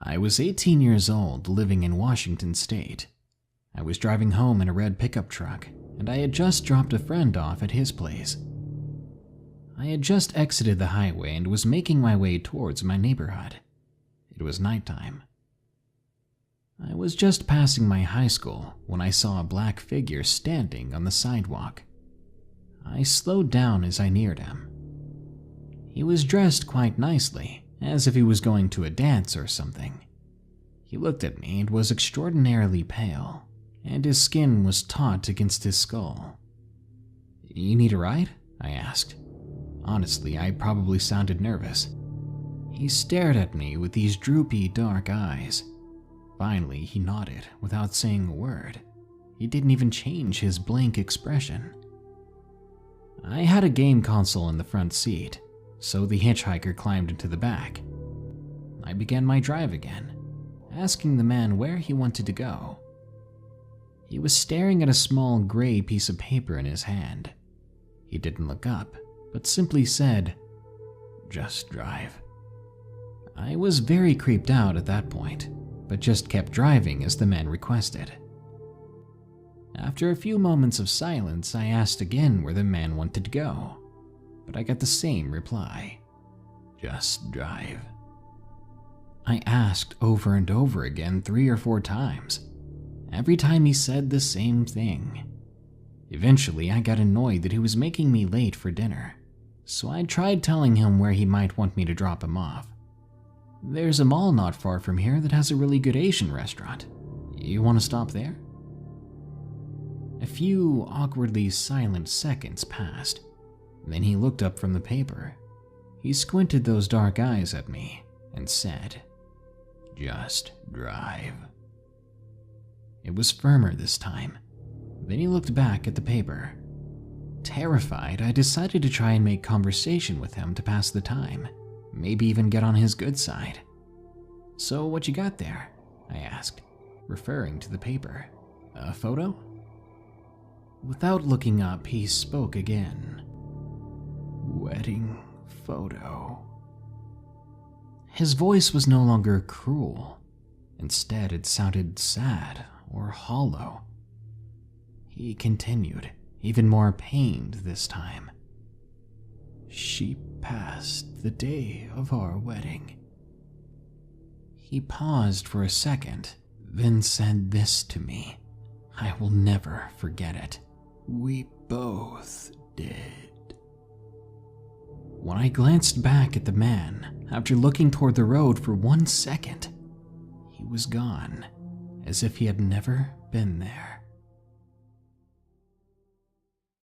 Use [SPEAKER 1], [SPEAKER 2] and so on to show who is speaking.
[SPEAKER 1] I was 18 years old, living in Washington State. I was driving home in a red pickup truck, and I had just dropped a friend off at his place. I had just exited the highway and was making my way towards my neighborhood. It was nighttime. I was just passing my high school when I saw a black figure standing on the sidewalk. I slowed down as I neared him. He was dressed quite nicely, as if he was going to a dance or something. He looked at me and was extraordinarily pale, and his skin was taut against his skull. "You need a ride?" I asked. Honestly, I probably sounded nervous. He stared at me with these droopy, dark eyes. Finally, he nodded without saying a word. He didn't even change his blank expression. I had a game console in the front seat, so the hitchhiker climbed into the back. I began my drive again, asking the man where he wanted to go. He was staring at a small gray piece of paper in his hand. He didn't look up, but simply said, "Just drive." I was very creeped out at that point, but just kept driving as the man requested. After a few moments of silence, I asked again where the man wanted to go, but I got the same reply, "Just drive." I asked over and over again 3 or 4 times. Every time he said the same thing. Eventually, I got annoyed that he was making me late for dinner, so I tried telling him where he might want me to drop him off. "There's a mall not far from here that has a really good Asian restaurant. You want to stop there?" A few awkwardly silent seconds passed. Then he looked up from the paper. He squinted those dark eyes at me and said, "Just drive." It was firmer this time. Then he looked back at the paper. Terrified, I decided to try and make conversation with him to pass the time, maybe even get on his good side. "So what you got there?" I asked, referring to the paper. "A photo?" Without looking up, he spoke again. "Wedding photo." His voice was no longer cruel. Instead, it sounded sad or hollow. He continued, even more pained this time. "She passed the day of our wedding." He paused for a second, then said this to me. I will never forget it. "We both did." When I glanced back at the man, after looking toward the road for 1 second, he was gone, as if he had never been there.